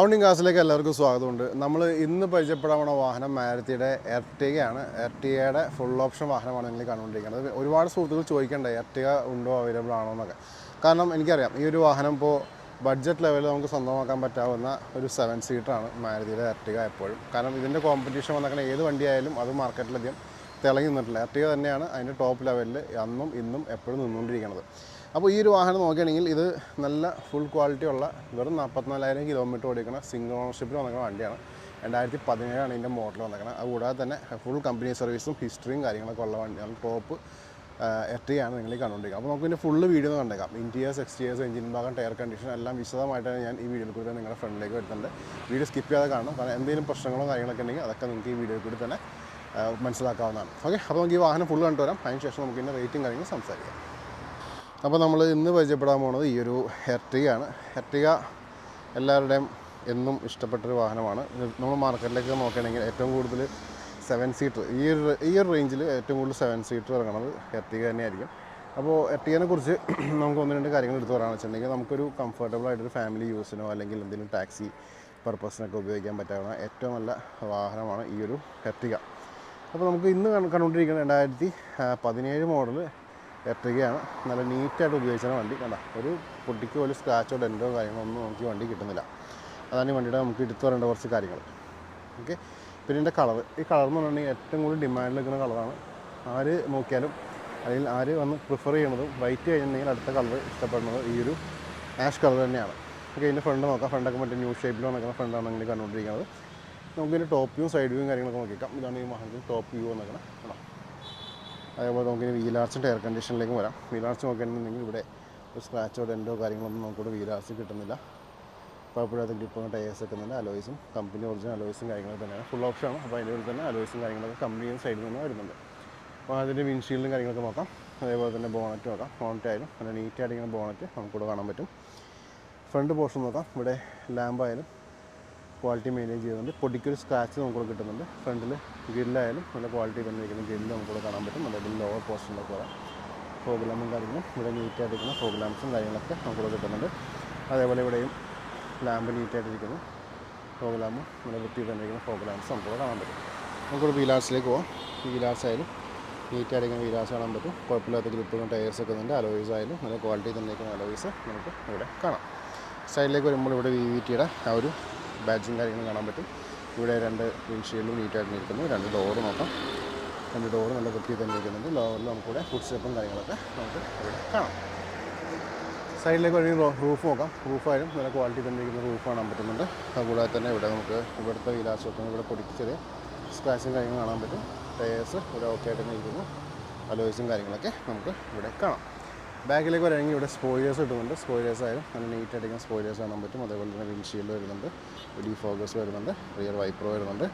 Sounding ക്ലാസ്സിലേക്ക് എല്ലാവർക്കും സ്വാഗതമുണ്ട്. നമ്മൾ ഇന്ന് പരിചയപ്പെടാവുന്ന വാഹനം മാരുതിയുടെ എർട്ടിഗയാണ്. എർട്ടിഗയുടെ ഫുൾ ഓപ്ഷൻ വാഹനമാണ് നിങ്ങൾ കണ്ടുകൊണ്ടിരിക്കുന്നത്. ഒരുപാട് സുഹൃത്തുക്കൾ ചോദിക്കേണ്ടത് എർട്ടിഗ ഉണ്ടോ, അവൈലബിൾ ആണോ എന്നൊക്കെ. കാരണം എനിക്കറിയാം ഈ ഒരു വാഹനം ഇപ്പോൾ ബഡ്ജറ്റ് ലെവലിൽ നമുക്ക് സ്വന്തമാക്കാൻ പറ്റാവുന്ന ഒരു 7 സീറ്ററാണ് മാരുതിയുടെ എർട്ടിഗ എപ്പോഴും. കാരണം ഇതിൻ്റെ കോമ്പറ്റീഷൻ വന്നേക്കുന്ന ഏത് വണ്ടിയായാലും അത് മാർക്കറ്റിലധികം തിളങ്ങി നിന്നിട്ടില്ല. എർട്ടിഗ തന്നെയാണ് അതിൻ്റെ ടോപ്പ് ലെവലിൽ അന്നും ഇന്നും എപ്പോഴും നിന്നുകൊണ്ടിരിക്കുന്നത്. അപ്പോൾ ഈ ഒരു വാഹനം നോക്കുകയാണെങ്കിൽ ഇത് നല്ല ഫുൾ ക്വാളിറ്റി ഉള്ള വെറും 44,000 കിലോമീറ്റർ ഓടിക്കുന്ന സിംഗിൾ ഓണർഷിപ്പിൽ വന്നിരിക്കുന്ന വണ്ടിയാണ്. 2017 ഇതിൻ്റെ മോഡൽ വന്നിരിക്കുന്നത്. അതുകൂടാതെ തന്നെ ഫുൾ കമ്പനി സർവീസും ഹിസ്റ്ററിയും കാര്യങ്ങളൊക്കെ ഉള്ള വണ്ടിയാണ്. ടോപ്പ് എർട്ടിഗയാണ് നിങ്ങൾ കണ്ടുകൊണ്ടിരിക്കുക. അപ്പോൾ നമുക്ക് ഇതിൻ്റെ ഫുള്ള് വീഡിയോ കണ്ടേക്കാം. ഇൻറ്റീരിയേഴ്സ്, എക്സ്റ്റീരിയേഴ്സ്, എഞ്ചിൻ ഭാഗം, ടയർ കണ്ടീഷൻ എല്ലാം വിശദമായിട്ടാണ് ഞാൻ ഈ വീഡിയോയിൽ കൂടി നിങ്ങളുടെ ഫ്രണ്ടിലേക്ക് വരുന്നുണ്ട്. വീഡിയോ സ്കിപ്പ് ചെയ്യാതെ കാണണം. കാരണം എന്തെങ്കിലും പ്രശ്നങ്ങളോ കാര്യങ്ങളൊക്കെ ഉണ്ടെങ്കിൽ അതൊക്കെ നിങ്ങൾക്ക് ഈ വീഡിയോയിൽ കൂടി തന്നെ മനസ്സിലാക്കാവുന്നതാണ്. ഓക്കെ, അപ്പോൾ നമുക്ക് ഈ വാഹനം ഫുള്ള് കണ്ടുവരാം. അതിന് ശേഷം നമുക്ക് ഇതിൻ്റെ റേറ്റും കാര്യങ്ങളും സംസാരിക്കാം. അപ്പോൾ നമ്മൾ ഇന്ന് പരിചയപ്പെടാൻ പോകുന്നത് ഈ ഒരു എർട്ടിഗയാണ്. എർട്ടിഗ എല്ലാവരുടെയും എന്നും ഇഷ്ടപ്പെട്ടൊരു വാഹനമാണ്. നമ്മൾ മാർക്കറ്റിലേക്ക് നോക്കുകയാണെങ്കിൽ ഏറ്റവും കൂടുതൽ 7 സീറ്റർ ഈ ഒരു റേഞ്ചിൽ ഏറ്റവും കൂടുതൽ 7 സീറ്റർ ഇറങ്ങുന്നത് എർട്ടിഗ തന്നെയായിരിക്കും. അപ്പോൾ എർട്ടിഗയെ കുറിച്ച് നമുക്ക് ഒന്ന് രണ്ട് കാര്യങ്ങൾ എടുത്ത് പറയാമെന്ന് വെച്ചിട്ടുണ്ടെങ്കിൽ നമുക്കൊരു കംഫർട്ടബിൾ ആയിട്ടൊരു ഫാമിലി യൂസിനോ അല്ലെങ്കിൽ എന്തെങ്കിലും ടാക്സി പർപ്പസിനൊക്കെ ഉപയോഗിക്കാൻ പറ്റാവുന്ന ഏറ്റവും നല്ല വാഹനമാണ് ഈ ഒരു എർട്ടിഗ. അപ്പോൾ നമുക്ക് ഇന്ന് കണ്ടുകൊണ്ടിരിക്കുന്നത് 2017 മോഡൽ എർട്ടിഗയാണ്. നല്ല നീറ്റായിട്ട് ഉപയോഗിച്ചാണ് വണ്ടി. കണ്ട ഒരു പൊട്ടിക്കോ ഒരു സ്ക്രാച്ചോ ഡെൻറ്റോ കാര്യങ്ങളോ ഒന്നും നമുക്ക് ഈ വണ്ടി കിട്ടുന്നില്ല. അതാണ് ഈ വണ്ടിയുടെ നമുക്ക് എടുത്തു പറയേണ്ട കുറച്ച് കാര്യങ്ങൾ. ഓക്കെ, പിന്നെ ഇതിൻ്റെ കളർ, ഈ കളർ എന്ന് പറഞ്ഞിട്ടുണ്ടെങ്കിൽ ഏറ്റവും കൂടുതൽ ഡിമാൻഡിൽ നിൽക്കുന്ന കളറാണ്. ആര് നോക്കിയാലും അതിൽ ആര് വന്ന് പ്രിഫർ ചെയ്യുന്നതും വൈറ്റ് കഴിഞ്ഞിട്ടുണ്ടെങ്കിൽ അടുത്ത കളർ ഇഷ്ടപ്പെടുന്നത് ഈ ഒരു ആഷ് കളർ തന്നെയാണ്. ഓക്കെ, ഇതിൻ്റെ ഫ്രണ്ട് നോക്കാം. ഫ്രണ്ടൊക്കെ മറ്റേ ന്യൂ ഷേപ്പിൽ വന്നിരിക്കുന്ന ഫ്രണ്ടാണ് നിങ്ങൾ കണ്ടുകൊണ്ടിരിക്കുന്നത്. നമുക്കിതിൻ്റെ ടോപ്പ് വ്യൂ സൈഡ് വ്യൂവും കാര്യങ്ങളൊക്കെ നോക്കിക്കാം. ഇതാണ് ഈ വാഹനത്തിൽ ടോപ്പ് വ്യൂ വന്നിരിക്കണം. ആണോ, അതേപോലെ നമുക്കിനി വീലാർച്ചും ടയർ കണ്ടീഷനിലേക്കും വരാം. വീലാർച്ച് നോക്കുകയാണെന്നുണ്ടെങ്കിൽ ഇവിടെ ഒരു സ്ക്രാച്ചോ ഡെൻറ്റോ കാര്യങ്ങളൊന്നും നമുക്കിവിടെ വീലാർച്ച് കിട്ടുന്നില്ല. കുഴപ്പമില്ലാത്ത ഗ്രിപ്പും ടയേഴ്സ് വെക്കുന്നുണ്ട്. അലോയ്സും കമ്പനി ഒറിജിനൽ അലോയ്സും കാര്യങ്ങളൊക്കെ തന്നെയാണ്. ഫുൾ ഓപ്ഷനാണ്. അപ്പോൾ അതിൻ്റെ ഉള്ളിൽ തന്നെ അലോയ്സും കാര്യങ്ങളൊക്കെ കമ്പനിയും സൈഡിൽ നിന്ന് വരുന്നുണ്ട്. അപ്പോൾ അതിൻ്റെ വിൻഷീൽഡും കാര്യങ്ങളൊക്കെ നോക്കാം. അതേപോലെ തന്നെ ബോണറ്റ് നോക്കാം. ബോണറ്റ് ആയാലും നല്ല നീറ്റായിട്ടിങ്ങനെ ബോണറ്റ് നമുക്കിവിടെ കാണാൻ പറ്റും. ഫ്രണ്ട് പോർഷൻ നോക്കാം. ഇവിടെ ലാമ്പായാലും ക്വാളിറ്റി മെയിൻറ്റെയിൻ ചെയ്യുന്നുണ്ട്. പൊടിക്കൊരു സ്ക്രാച്ച് നമുക്കിവിടെ കിട്ടുന്നുണ്ട്. ഫ്രണ്ടിൽ ഗ്രില്ലായാലും നല്ല ക്വാളിറ്റി തന്നെ ഇരിക്കുന്ന ഗ്രില്ല് നമുക്കിവിടെ കാണാൻ പറ്റും. നല്ല ലോവർ പോർഷനിലൊക്കെ വരാം. ഫോഗ് ലാമ്പും കാര്യങ്ങളും ഇവിടെ നീറ്റായിട്ടിരിക്കുന്ന ഫോഗ് ലാമ്പ്സും കാര്യങ്ങളൊക്കെ നമുക്കിവിടെ കിട്ടുന്നുണ്ട്. അതേപോലെ ഇവിടെയും ലാമ്പ് നീറ്റായിട്ടിരിക്കുന്നു. ഫോഗ് ലാമ്പും നല്ല വൃത്തി തന്നെ ഇരിക്കുന്ന ഫോഗ് ലാമ്പ്സ് നമുക്കിവിടെ കാണാൻ പറ്റും. നമുക്കിവിടെ വീലാർസിലേക്ക് പോകാം. ഈ വീലാർസ് ആയാലും നീറ്റായിട്ടിരിക്കുന്ന വീലാർസ് കാണാൻ പറ്റും. കുഴപ്പമില്ലാത്ത ഗ്രിപ്പും ടയേഴ്സ് ഒക്കെ ഉണ്ട്. അലോയ്സ് ആയാലും നല്ല ക്വാളിറ്റി തന്നെ ഇരിക്കുന്ന അലോയ്സ് നമുക്ക് ഇവിടെ കാണാം. സൈഡിലേക്ക് വരുമ്പോൾ ഇവിടെ VVTയുടെ ആ ഒരു ബാഡ്ജും കാര്യങ്ങളും കാണാൻ പറ്റും. ഇവിടെ 2 വിൻഷീൽഡും നീറ്റായിട്ട് ഇരിക്കുന്നു. 2 ഡോറ് നോക്കാം. 2 ഡോറ് നല്ല വൃത്തി തന്നെ ഇരിക്കുന്നുണ്ട്. ലോവറിൽ നമുക്കിവിടെ ഫുഡ് സ്റ്റെപ്പും കാര്യങ്ങളൊക്കെ നമുക്ക് ഇവിടെ കാണാം. സൈഡിലേക്ക് വരുന്ന റൂഫ് നോക്കാം. റൂഫായാലും നല്ല ക്വാളിറ്റി തന്നെ ഇരിക്കുന്ന റൂഫ് കാണാൻ പറ്റുന്നുണ്ട്. അതുകൂടാതെ തന്നെ ഇവിടെ നമുക്ക് ഇവിടുത്തെ വീലാർച്ച് വെക്കുന്നത് ഇവിടെ പൊടിക്ക് ചെറിയ സ്ക്രാച്ചും കാര്യങ്ങളും കാണാൻ പറ്റും. ടയേഴ്സ് ഇവിടെ ഓക്കെ ആയിട്ട് തന്നെ ഇരിക്കുന്നു. അലോയ്സും കാര്യങ്ങളൊക്കെ നമുക്ക് ഇവിടെ കാണാം. ബാക്കിലേക്ക് വരികയാണെങ്കിൽ ഇവിടെ സ്പോയിലേഴ്സ് കിട്ടുന്നുണ്ട്. സ്പോയിലേഴ്സ് ആയാലും നല്ല നീറ്റായിട്ടിരിക്കുന്ന സ്പോയിലേഴ്സ് കാണാൻ പറ്റും. അതേപോലെ തന്നെ വിൻഷീൽഡ് വരുന്നുണ്ട്. ഡിഫോഗസ് വരുന്നുണ്ട്. റിയർ വൈപ്പർ വരുന്നുണ്ട്.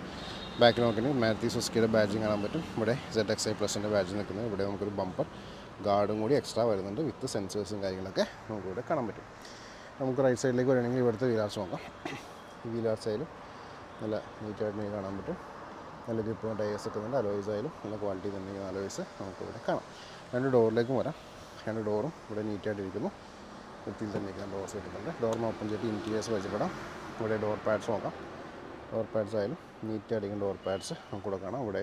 ബാക്കിൽ നോക്കുകയാണെങ്കിൽ മാരുതി സുസുക്കിയുടെ ബാഡ്ജിങ് കാണാൻ പറ്റും. ഇവിടെ ZXi+ൻ്റെ ബാഡ്ജ് നിൽക്കുന്നത്. ഇവിടെ നമുക്കൊരു ബമ്പർ ഗാർഡും കൂടി എക്സ്ട്രാ വരുന്നുണ്ട്. വിത്ത് സെൻസേഴ്സും കാര്യങ്ങളൊക്കെ നമുക്കിവിടെ കാണാൻ പറ്റും. നമുക്ക് റൈറ്റ് സൈഡിലേക്ക് വരികയാണെങ്കിൽ ഇവിടുത്തെ വീലാർച്ച് നോക്കാം. ഈ വീലാർച്ച് ആയാലും നല്ല നീറ്റായിട്ട് കാണാൻ പറ്റും. നല്ല ഗ്രിപ്പും ടയേഴ്സ് ഒക്കെ ഉണ്ട്. അലോയ്സ് ആയാലും നല്ല ക്വാളിറ്റി തന്നെ അലോയ്സ് നമുക്കിവിടെ കാണാം. 2 ഡോറിലേക്കും വരാം. 2 ഡോറും ഇവിടെ നീറ്റായിട്ടിരിക്കുന്നു. വൃത്തിയിൽ തന്നെ ഇരിക്കുന്ന ഡോർസ് കിട്ടുന്നുണ്ട്. ഡോറിന് ഓപ്പൺ ചെയ്തിട്ട് ഇൻറ്റീരിയേഴ്സ് പരിചയപ്പെടാം. ഇവിടെ ഡോർ പാഡ്സ് നോക്കാം. ഡോർ പാഡ്സ് ആയാലും നീറ്റായിട്ടിരിക്കുന്ന ഡോർ പാഡ്സ് നമുക്കിവിടെ കാണാം. ഇവിടെ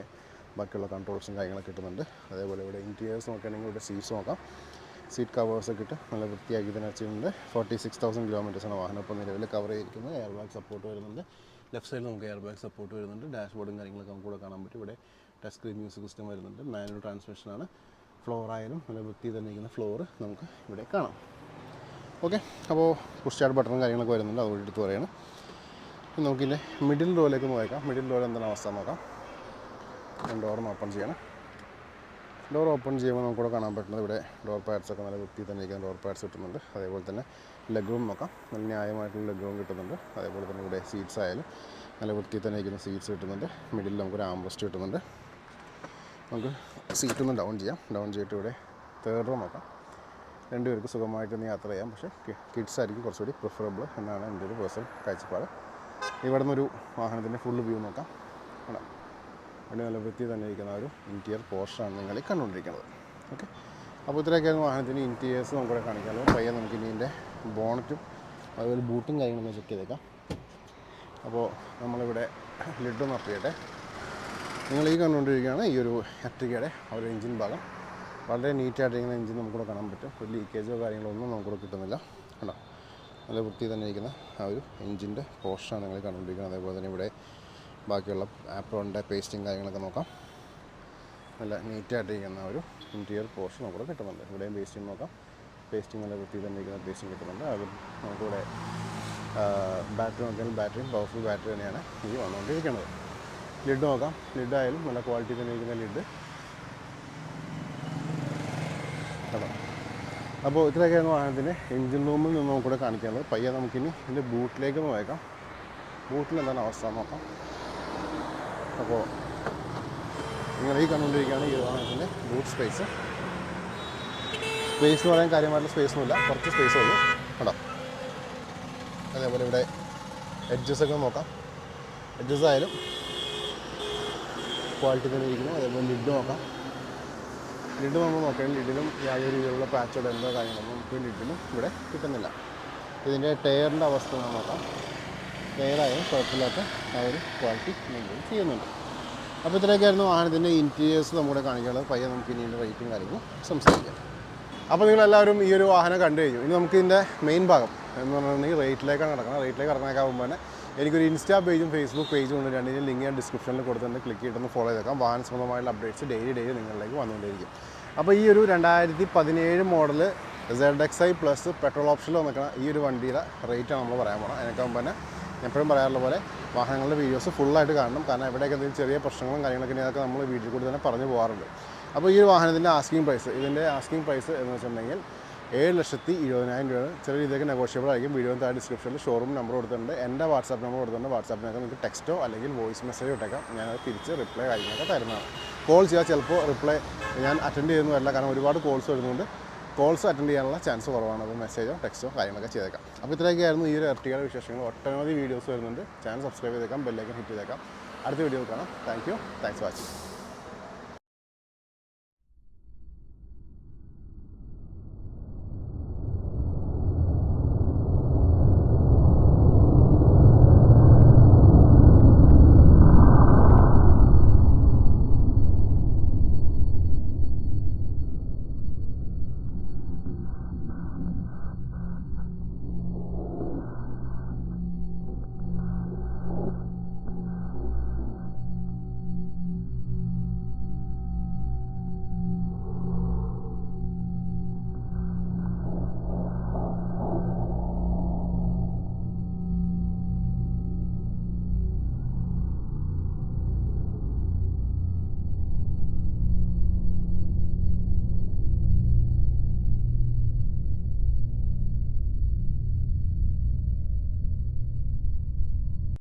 ബാക്കിയുള്ള കൺട്രോൾസും കാര്യങ്ങളൊക്കെ കിട്ടുന്നുണ്ട്. അതേപോലെ ഇവിടെ ഇൻറ്റീരിയേഴ്സ് നോക്കുകയാണെങ്കിൽ ഇവിടെ സീറ്റ്സ് നോക്കാം. സീറ്റ് കവേഴ്സൊക്കെ ഇട്ട് നല്ല വൃത്തിയാക്കി തന്നെ വെച്ചിട്ടുണ്ട്. 46,000 കിലോമീറ്റേഴ്സാണ് വാഹനം ഇപ്പോൾ നിലവിൽ കവർ ചെയ്തിരിക്കുന്നത്. എയർ ബാഗ് സപ്പോർട്ട് വരുന്നുണ്ട്. ലെഫ്റ്റ് സൈഡിൽ നമുക്ക് എയർ ബാഗ് സപ്പോർട്ട് വരുന്നുണ്ട്. ഡാഷ്ബോർഡും കാര്യങ്ങളൊക്കെ നമുക്കിവിടെ കാണാൻ പറ്റും. ഇവിടെ ടച്ച് സ്ക്രീൻ മ്യൂസിക് സിസ്റ്റം വരുന്നുണ്ട്. മാനുവൽ ട്രാൻസ്മിഷനാണ്. ഫ്ലോർ ആയാലും നല്ല വൃത്തി തന്നെ ഇരിക്കുന്ന ഫ്ലോറ് നമുക്ക് ഇവിടെ കാണാം. ഓക്കെ, അപ്പോൾ പുഷ് സ്റ്റാർട്ട് ബട്ടണും കാര്യങ്ങളൊക്കെ വരുന്നുണ്ട്. അതുകൊണ്ട് എടുത്ത് പറയുകയാണ്. നമുക്കില്ലേ മിഡിൽ റോയിലേക്ക് നോക്കാം. മിഡിൽ റോയിൽ എന്താണ് അവസ്ഥ നോക്കാം. ഡോറിന് ഓപ്പൺ ചെയ്യണം. ഡോർ ഓപ്പൺ ചെയ്യുമ്പോൾ നമുക്കിവിടെ കാണാൻ പറ്റുന്നത് ഇവിടെ ഡോർ പാഡ്സൊക്കെ നല്ല വൃത്തി തന്നെ ഇരിക്കുന്ന ഡോർ പാഡ്സ് കിട്ടുന്നുണ്ട്. അതേപോലെ തന്നെ ലെഗ് റൂം നോക്കാം. നല്ല ന്യായമായിട്ടുള്ള ലെഗ് റൂം കിട്ടുന്നുണ്ട്. അതേപോലെ തന്നെ ഇവിടെ സീറ്റ്സ് ആയാലും നല്ല വൃത്തി തന്നെ ഇരിക്കുന്ന സീറ്റ്സ് കിട്ടുന്നുണ്ട്. മിഡിൽ നമുക്കൊരു ആംറസ്റ്റ് കിട്ടുന്നുണ്ട്. നമുക്ക് സീറ്റൊന്ന് ഡൗൺ ചെയ്യാം. ഡൗൺ ചെയ്തിട്ട് ഇവിടെ 3rd റോ നോക്കാം. 2 പേർക്ക് സുഖമായിട്ടൊന്ന് യാത്ര ചെയ്യാം. പക്ഷേ കിഡ്സ് ആയിരിക്കും കുറച്ചുകൂടി പ്രിഫറബിൾ എന്നാണ് എൻ്റെ ഒരു പേഴ്സണൽ കാഴ്ചപ്പാട്. ഇവിടെ നിന്നൊരു വാഹനത്തിൻ്റെ ഫുൾ വ്യൂ നോക്കാം. അവിടെ നല്ല വൃത്തി തന്നെ ഇരിക്കുന്ന ഒരു ഇൻറ്റീരിയർ പോർഷനാണ് നിങ്ങൾ കണ്ടുകൊണ്ടിരിക്കുന്നത്. ഓക്കെ, അപ്പോൾ ഇത്രയൊക്കെയായിരുന്നു വാഹനത്തിൻ്റെ ഇൻറ്റീരിയേഴ്സ് നമുക്കിവിടെ കാണിക്കാമല്ലോ. പയ്യെ നമുക്ക് ഇനി ഇതിൻ്റെ ബോണറ്റും അതുപോലെ ബൂട്ടും കാര്യങ്ങളൊക്കെ ചെക്ക് ചെയ്തേക്കാം. അപ്പോൾ നമ്മളിവിടെ ലിഡൊന്ന് അപ്പ് ചെയ്യട്ടെ. നിങ്ങൾ ഈ കണ്ടുകൊണ്ടിരിക്കുകയാണ് ഈ ഒരു എർട്ടിഗയുടെ ആ ഒരു എഞ്ചിൻ ഭാഗം. വളരെ നീറ്റായിട്ടിരിക്കുന്ന എഞ്ചിൻ നമുക്കിവിടെ കാണാൻ പറ്റും. ഒരു ലീക്കേജോ കാര്യങ്ങളോ ഒന്നും നമുക്കിവിടെ കിട്ടുന്നില്ല. കണ്ടോ, നല്ല വൃത്തി തന്നെ ഇരിക്കുന്ന ആ ഒരു എഞ്ചിൻ്റെ പോർഷനാണ് നിങ്ങൾ കണ്ടുകൊണ്ടിരിക്കുന്നത്. അതേപോലെ തന്നെ ഇവിടെ ബാക്കിയുള്ള ആപ്രോണിൻ്റെ പേസ്റ്റിങ് കാര്യങ്ങളൊക്കെ നോക്കാം. നല്ല നീറ്റായിട്ടിരിക്കുന്ന ഒരു ഇൻറ്റീരിയർ പോർഷൻ നമുക്കിവിടെ കിട്ടുന്നുണ്ട്. ഇവിടെയും പേസ്റ്റിങ് നോക്കാം. പേസ്റ്റിങ് നല്ല വൃത്തി തന്നെ ഇരിക്കുന്ന പേസ്റ്റിങ് കിട്ടുന്നുണ്ട്. അത് നമുക്കിവിടെ ബാറ്ററി നോക്കിയാൽ ബാറ്ററിയും പവർഫുൾ ബാറ്ററി തന്നെയാണ് ഈ വന്നുകൊണ്ടിരിക്കുന്നത്. ലിഡ് നോക്കാം. ലിഡായാലും നല്ല ക്വാളിറ്റി തന്നെ ഇരിക്കുന്ന ലിഡ്. കേട്ടോ, അപ്പോൾ ഇത്രയൊക്കെയാണ് വാഹനത്തിൻ്റെ എഞ്ചിൻ റൂമിൽ നിന്ന് നമുക്കിവിടെ കാണിക്കുന്നത്. പയ്യെ നമുക്കിനി ഇതിൻ്റെ ബൂട്ടിലേക്ക് ഒന്ന് നോക്കാം. ബൂട്ടിൽ എന്താണ് അവസ്ഥ നോക്കാം. അപ്പോൾ നിങ്ങൾ ഈ കണ്ടുകൊണ്ടിരിക്കുകയാണ് ഈ വാഹനത്തിൻ്റെ ബൂട്ട് സ്പേസ്. സ്പേസ് എന്ന് പറയാൻ കാര്യമായിട്ടുള്ള സ്പേസൊന്നുമില്ല, കുറച്ച് സ്പേസേ ഉള്ളൂ. കേട്ടോ, അതേപോലെ ഇവിടെ എഡ്ജസൊക്കെ നോക്കാം. എഡ്ജസ് ആയാലും ക്വാളിറ്റി തന്നെ ഇരിക്കുന്നു. അതേപോലെ ലിഡ് നോക്കാം. ലിഡ് നമ്മൾ നോക്കുകയാണെങ്കിൽ ലിഡിലും യാതൊരു രീതിയിലുള്ള പാച്ചോടെ എന്തോ കാര്യങ്ങളൊന്നും നമുക്ക് ലിഡിലും ഇവിടെ കിട്ടുന്നില്ല. ഇതിൻ്റെ ടയറിൻ്റെ അവസ്ഥ നമ്മൾ നോക്കാം. ടയറായാലും കുഴപ്പമില്ലാത്ത ആ ഒരു ക്വാളിറ്റി മെയിൻറ്റെയിൻ ചെയ്യുന്നുണ്ട്. അപ്പോൾ ഇത്രയൊക്കെയായിരുന്നു വാഹനത്തിൻ്റെ ഇൻറ്റീരിയേഴ്സ് നമ്മുടെ കാണിക്കാനുള്ളത്. പയ്യെ നമുക്ക് ഇനി ഇതിൻ്റെ റേറ്റും കാര്യങ്ങളും സംസാരിക്കാം. അപ്പോൾ നിങ്ങളെല്ലാവരും ഈ ഒരു വാഹനം കണ്ടു കഴിഞ്ഞു. ഇനി നമുക്ക് ഇതിൻ്റെ മെയിൻ ഭാഗം എന്ന് പറഞ്ഞിട്ടുണ്ടെങ്കിൽ റേറ്റിലേക്കാണ് കിടക്കുന്നത്. റേറ്റിലേക്ക് കിടക്കുന്നേക്കാകുമ്പോൾ തന്നെ എനിക്കൊരു ഇൻസ്റ്റാ പേജും ഫേസ്ബുക്ക് പേജും ഉണ്ട്. രണ്ടിനും ലിങ്ക് ഞാൻ ഡിസ്ക്രിപ്ഷനിൽ കൊടുത്തിട്ടുണ്ട്. ക്ലിക്ക് ചെയ്തിട്ടൊന്ന് ഫോളോ ചെയ്തേക്കാം. വാഹന സംബന്ധമായുള്ള അപ്ഡേറ്റ്സ് ഡെയിലി നിങ്ങളിലേക്ക് വന്നുകൊണ്ടിരിക്കും. അപ്പോൾ ഈ ഒരു 2017 മോഡൽ ZXi പ്ലസ് പെട്രോൾ ഓപ്ഷനിൽ വന്നിരിക്കുന്ന ഈ ഒരു വണ്ടിയുടെ റേറ്റാണ് നമ്മൾ പറയാൻ പോകണം. അതിനൊക്കെ മുമ്പ് തന്നെ എപ്പോഴും പറയാറുള്ള പോലെ വാഹനങ്ങളുടെ വീഡിയോസ് ഫുള്ളായിട്ട് കാണണം. കാരണം എവിടെയൊക്കെ എന്തെങ്കിലും ചെറിയ പ്രശ്നങ്ങളും കാര്യങ്ങളൊക്കെ അതൊക്കെ നമ്മൾ വീഡിയോയിൽ കൂടി തന്നെ പറഞ്ഞു പോകാറുണ്ട്. അപ്പോൾ ഈ ഒരു വാഹനത്തിൻ്റെ ആസ്കിംഗ് പ്രൈസ്, ഇതിൻ്റെ ആസ്കിംഗ് പ്രൈസ് എന്ന് വെച്ചിട്ടുണ്ടെങ്കിൽ 7,20,000 രൂപയാണ്. ചെറിയ രീതിയൊക്കെ നെഗോഷ്യബിൾ ആയിരിക്കും. വീഡിയോ താഴെ ഡിസ്ക്രിപ്ഷനിൽ ഷോറൂം നമ്പർ കൊടുത്തിട്ടുണ്ട്. എൻ്റെ വാട്സാപ്പ് നമ്പർ കൊടുത്തിട്ടുണ്ട്. വാട്സാപ്പിനൊക്കെ നിങ്ങൾക്ക് ടെക്സ്റ്റോ അല്ലെങ്കിൽ വോയിസ് മെസ്സേജോ ഇട്ടേക്കാം. ഞാനത് തിരിച്ച് റിപ്ലൈ കാര്യങ്ങളൊക്കെ തരുന്നതാണ്. കോൾ ചെയ്യാൻ ചിലപ്പോൾ റിപ്ലൈ ഞാൻ അറ്റൻഡ് ചെയ്യുന്നതല്ല, കാരണം ഒരുപാട് കോൾസ് വരുന്നുണ്ട്. കോൾസ് അറ്റൻഡ് ചെയ്യാനുള്ള ചാൻസ് കുറവാണ്. അപ്പോൾ മെസ്സേജോ ടെക്സ്റ്റോ കാര്യങ്ങളൊക്കെ ചെയ്തേക്കാം. അപ്പോൾ ഇത്രയൊക്കെയായിരുന്നു ഈ ഒരു എർട്ടിഗയുടെ വിശേഷങ്ങൾ. ഒട്ടനവധി വീഡിയോസ് വരുന്നുണ്ട്. ചാനൽ സബ്സ്ക്രൈബ് ചെയ്തേക്കാം, ബെല്ലൈക്കൻ ഹിറ്റ് ചെയ്തേക്കാം. അടുത്ത വീഡിയോ കാണാം. Thanks for watching.